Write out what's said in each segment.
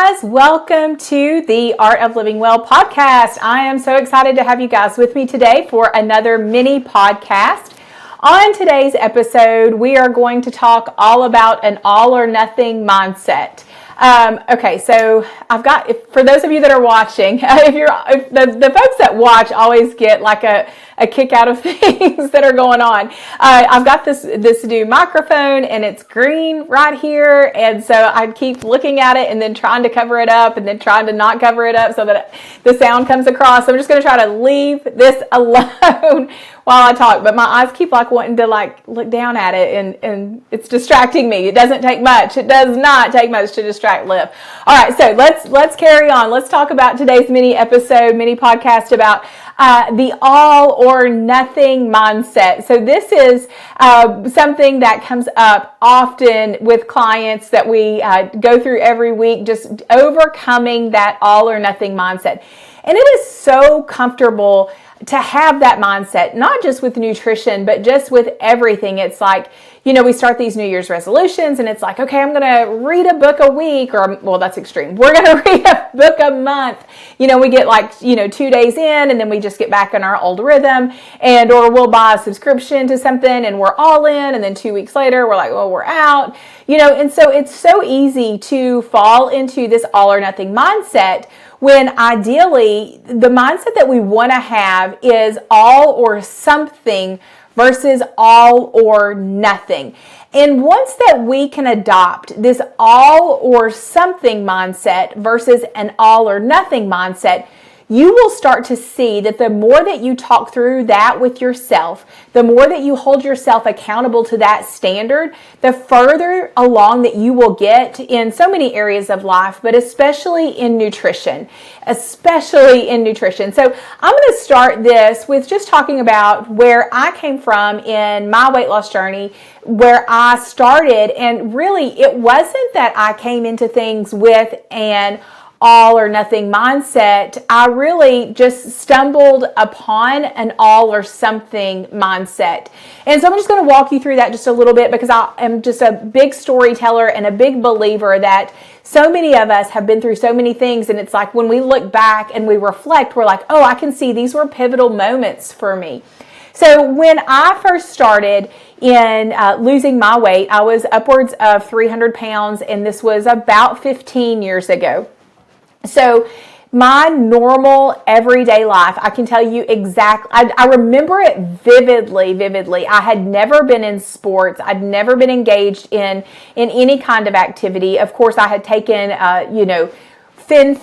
guys, welcome to the Art of Living Well podcast. I am so excited to have you guys with me today for another mini podcast. On today's episode, we are going to talk all about an all or nothing mindset. Okay, so I've got, for those of you that are watching, if the folks that watch always get like a kick out of things that are going on. I've got this new microphone and it's green right here, and so I keep looking at it and then trying to cover it up and then trying to not cover it up so that the sound comes across. So I'm just going to try to leave this alone while I talk, but my eyes keep wanting to look down at it, and it's distracting me. It doesn't take much. It does not take much to distract Liv. All right, so let's carry on. Let's talk about today's mini podcast about the all or nothing mindset. So this is something that comes up often with clients that we go through every week, just overcoming that all or nothing mindset. And it is so comfortable to have that mindset, not just with nutrition, but just with everything. It's like, we start these New Year's resolutions and it's like, okay, I'm going to read a book a week, or, well, that's extreme. We're going to read a book a month. We get 2 days in and then we just get back in our old rhythm, or we'll buy a subscription to something and we're all in. And then 2 weeks later, we're like, well, we're out, and so it's so easy to fall into this all or nothing mindset, when ideally the mindset that we want to have is all or something versus all or nothing. And once that we can adopt this all or something mindset versus an all or nothing mindset, you will start to see that the more that you talk through that with yourself, the more that you hold yourself accountable to that standard, the further along that you will get in so many areas of life, but especially in nutrition. So I'm going to start this with just talking about where I came from in my weight loss journey, where I started. And really, it wasn't that I came into things with an all or nothing mindset. I really just stumbled upon an all or something mindset. And so I'm just going to walk you through that just a little bit, because I am just a big storyteller and a big believer that so many of us have been through so many things. And it's like when we look back and we reflect, we're like, oh, I can see these were pivotal moments for me. So when I first started in losing my weight, I was upwards of 300 pounds, and this was about 15 years ago. So my normal everyday life, I can tell you exactly, I remember it vividly. I had never been in sports. I'd never been engaged in any kind of activity. Of course, I had taken, Fin.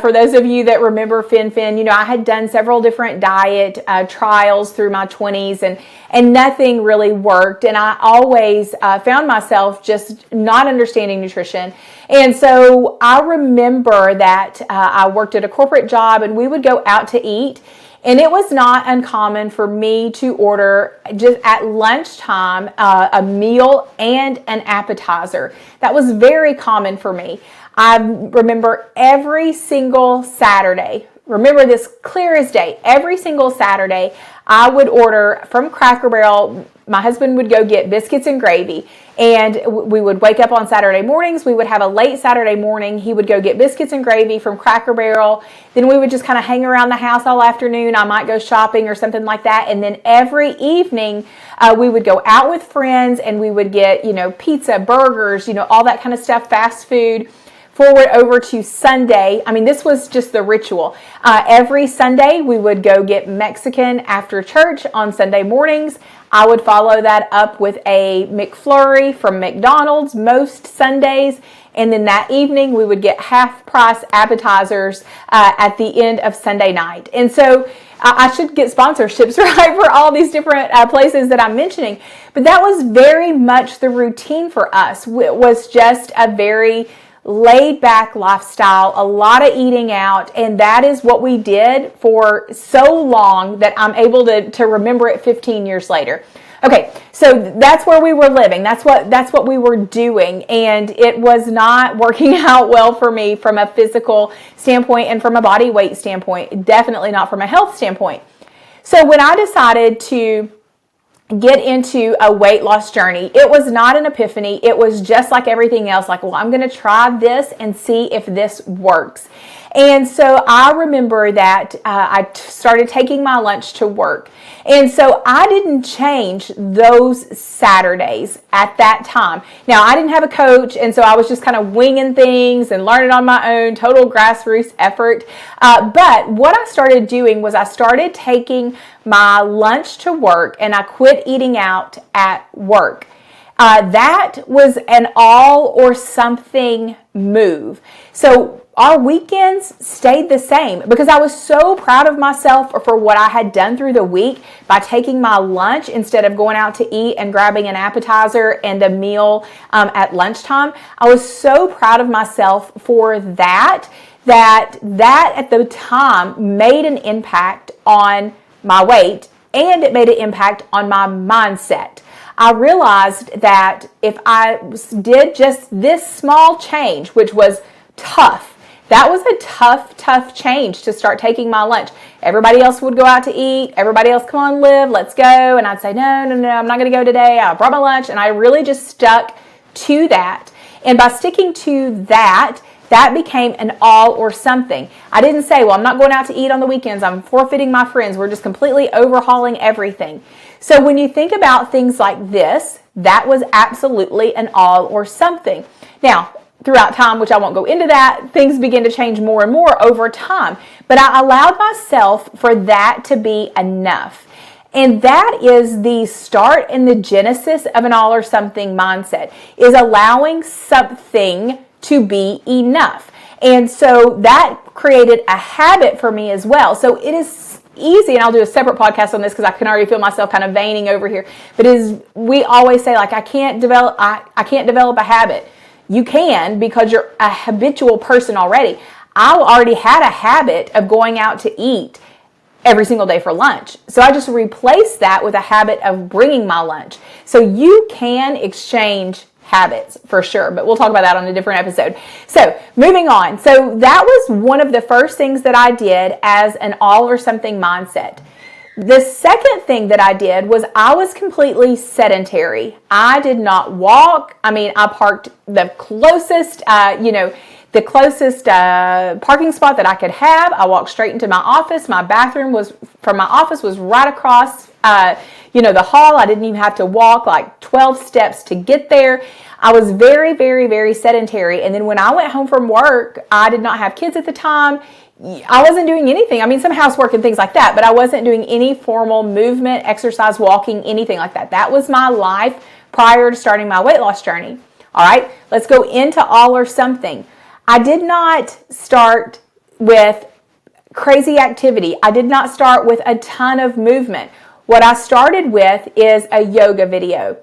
For those of you that remember Fin, I had done several different diet trials through my 20s, and nothing really worked. And I always found myself just not understanding nutrition. And so I remember that I worked at a corporate job, and we would go out to eat. And it was not uncommon for me to order just at lunchtime a meal and an appetizer. That was very common for me. I remember every single Saturday, remember this clear as day, every single Saturday, I would order from Cracker Barrel. My husband would go get biscuits and gravy, and we would wake up on Saturday mornings. We would have a late Saturday morning. He would go get biscuits and gravy from Cracker Barrel. Then we would just kind of hang around the house all afternoon. I might go shopping or something like that. And then every evening, we would go out with friends, and we would get, pizza, burgers, all that kind of stuff, fast food. Forward over to Sunday. I mean, this was just the ritual. Every Sunday, we would go get Mexican after church on Sunday mornings. I would follow that up with a McFlurry from McDonald's most Sundays. And then that evening, we would get half-price appetizers at the end of Sunday night. And so I should get sponsorships, right, for all these different places that I'm mentioning. But that was very much the routine for us. It was just a very laid back lifestyle, a lot of eating out, and that is what we did for so long that I'm able to remember it 15 years later. Okay, so that's where we were living. That's what we were doing, and it was not working out well for me from a physical standpoint and from a body weight standpoint, definitely not from a health standpoint. So when I decided to get into a weight loss journey. It was not an epiphany. It was just like everything else. Like, well, I'm going to try this and see if this works. And so I remember that I started taking my lunch to work. And so I didn't change those Saturdays at that time. Now, I didn't have a coach, and so I was just kind of winging things and learning on my own, total grassroots effort. But what I started doing was I started taking my lunch to work, and I quit eating out at work. That was an all or something move. So our weekends stayed the same because I was so proud of myself for what I had done through the week by taking my lunch instead of going out to eat and grabbing an appetizer and a meal at lunchtime. I was so proud of myself for that at the time made an impact on my weight, and it made an impact on my mindset. I realized that if I did just this small change, which was tough, that was a tough change to start taking my lunch. Everybody else would go out to eat. Everybody else, come on, Liv, let's go. And I'd say, no, I'm not going to go today. I brought my lunch, and I really just stuck to that. And by sticking to that became an all or something. I didn't say, well, I'm not going out to eat on the weekends. I'm forfeiting my friends. We're just completely overhauling everything. So when you think about things like this, that was absolutely an all or something. Now, throughout time, which I won't go into that, things begin to change more and more over time. But I allowed myself for that to be enough. And that is the start and the genesis of an all or something mindset, is allowing something to be enough. And so that created a habit for me as well. So it is easy, and I'll do a separate podcast on this because I can already feel myself kind of veining over here. But we always say, like, I can't develop a habit. You can, because you're a habitual person already. I already had a habit of going out to eat every single day for lunch. So I just replaced that with a habit of bringing my lunch. So you can exchange habits for sure, but we'll talk about that on a different episode. So moving on. So that was one of the first things that I did as an all or something mindset. The second thing that I did was I was completely sedentary. I did not walk. I mean, I parked the closest, parking spot that I could have. I walked straight into my office. My bathroom from my office was right across, the hall. I didn't even have to walk like 12 steps to get there. I was very, very, very sedentary. And then when I went home from work, I did not have kids at the time. I wasn't doing anything. I mean, some housework and things like that, but I wasn't doing any formal movement, exercise, walking, anything like that. That was my life prior to starting my weight loss journey. All right, let's go into all or something. I did not start with crazy activity. I did not start with a ton of movement. What I started with is a yoga video.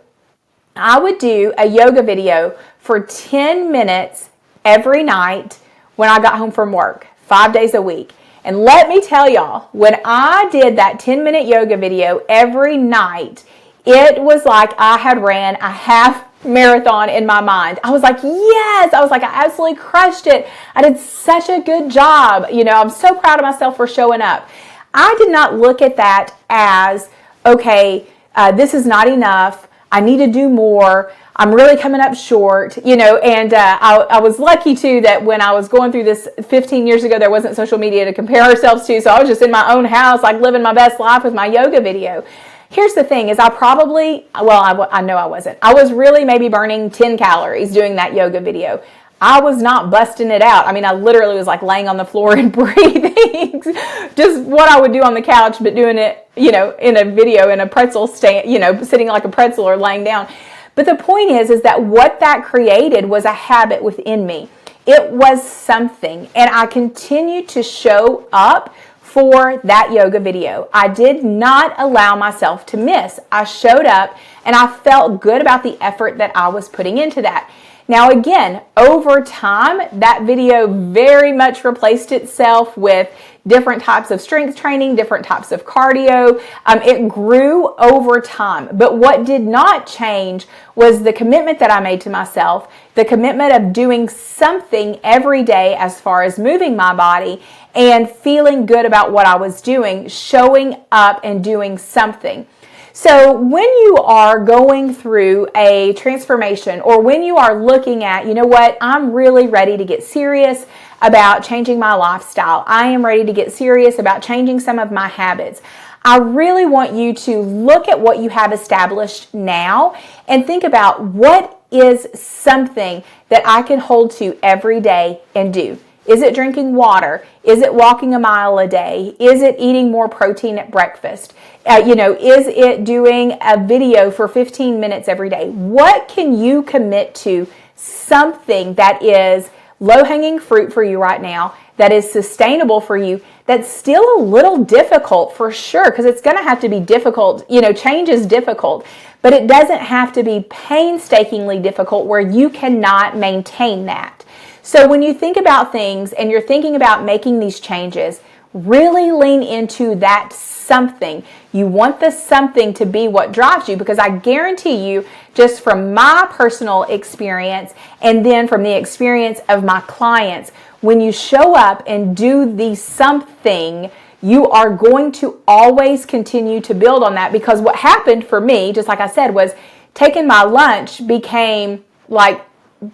I would do a yoga video for 10 minutes every night when I got home from work, 5 days a week. And let me tell y'all, when I did that 10-minute yoga video every night, it was like I had ran a half marathon in my mind. I was like, yes! I was like, I absolutely crushed it. I did such a good job. I'm so proud of myself for showing up. I did not look at that as, okay, this is not enough. I need to do more. I'm really coming up short, and I was lucky too that when I was going through this 15 years ago, there wasn't social media to compare ourselves to. So I was just in my own house, like living my best life with my yoga video. Here's the thing is I know I wasn't. I was really maybe burning 10 calories doing that yoga video. I was not busting it out. I mean, I literally was like laying on the floor and breathing. Just what I would do on the couch, but doing it, in a video in a pretzel stand, sitting like a pretzel or laying down. But the point is that what that created was a habit within me. It was something, and I continued to show up for that yoga video. I did not allow myself to miss. I showed up, and I felt good about the effort that I was putting into that. Now again, over time, that video very much replaced itself with different types of strength training, different types of cardio. It grew over time. But what did not change was the commitment that I made to myself, the commitment of doing something every day as far as moving my body and feeling good about what I was doing, showing up and doing something. So when you are going through a transformation, or when you are looking at, you know what, I'm really ready to get serious about changing my lifestyle. I am ready to get serious about changing some of my habits. I really want you to look at what you have established now and think about what is something that I can hold to every day and do. Is it drinking water? Is it walking a mile a day? Is it eating more protein at breakfast? Is it doing a video for 15 minutes every day? What can you commit to? Something that is low-hanging fruit for you right now, that is sustainable for you, that's still a little difficult for sure, because it's going to have to be difficult. Change is difficult, but it doesn't have to be painstakingly difficult where you cannot maintain that. So when you think about things and you're thinking about making these changes, really lean into that something. You want the something to be what drives you, because I guarantee you, just from my personal experience and then from the experience of my clients, when you show up and do the something, you are going to always continue to build on that. Because what happened for me, just like I said, was taking my lunch became like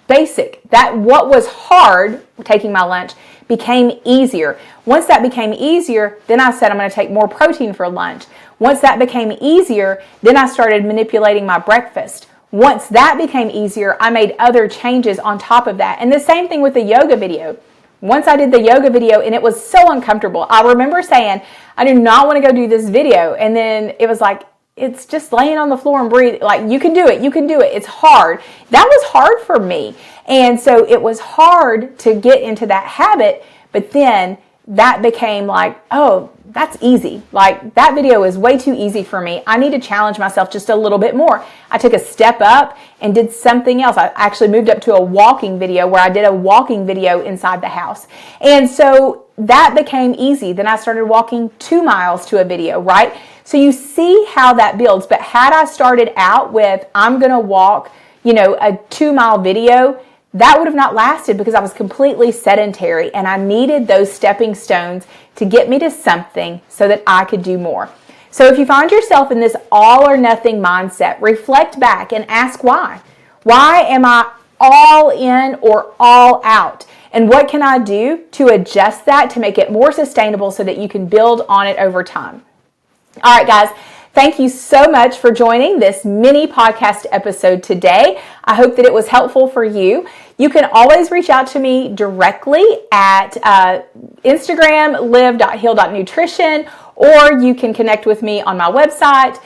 basic. That what was hard, taking my lunch, became easier. Once that became easier, then I said I'm going to take more protein for lunch. Once that became easier, then I started manipulating my breakfast. Once that became easier, I made other changes on top of that. And the same thing with the yoga video. Once I did the yoga video and it was so uncomfortable, I remember saying, I do not want to go do this video. And then it was like, it's just laying on the floor and breathe. Like, you can do it. You can do it. It's hard. That was hard for me. And so it was hard to get into that habit. But then that became like, oh, that's easy. Like, that video is way too easy for me. I need to challenge myself just a little bit more. I took a step up and did something else. I actually moved up to a walking video, where I did a walking video inside the house. And so that became easy. Then I started walking 2 miles to a video, right? So you see how that builds. But had I started out with, I'm going to walk, a 2 mile video, that would have not lasted, because I was completely sedentary and I needed those stepping stones to get me to something so that I could do more. So if you find yourself in this all or nothing mindset, reflect back and ask why. Why am I all in or all out? And what can I do to adjust that to make it more sustainable so that you can build on it over time? All right, guys. Thank you so much for joining this mini podcast episode today. I hope that it was helpful for you. You can always reach out to me directly at Instagram, live.heal.nutrition, or you can connect with me on my website,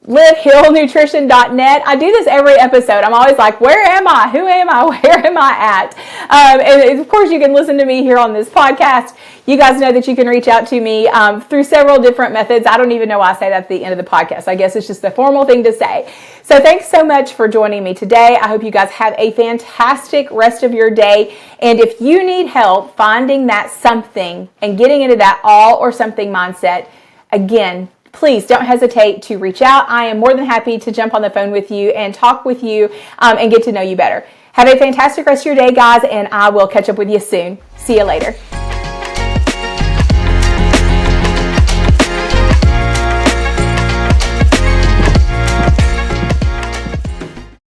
livehealnutrition.net. I do this every episode. I'm always like, where am I? Who am I? Where am I at? And of course, you can listen to me here on this podcast. You guys know that you can reach out to me through several different methods. I don't even know why I say that at the end of the podcast. I guess it's just the formal thing to say. So thanks so much for joining me today. I hope you guys have a fantastic rest of your day. And if you need help finding that something and getting into that all or something mindset, again, please don't hesitate to reach out. I am more than happy to jump on the phone with you and talk with you and get to know you better. Have a fantastic rest of your day, guys, and I will catch up with you soon. See you later.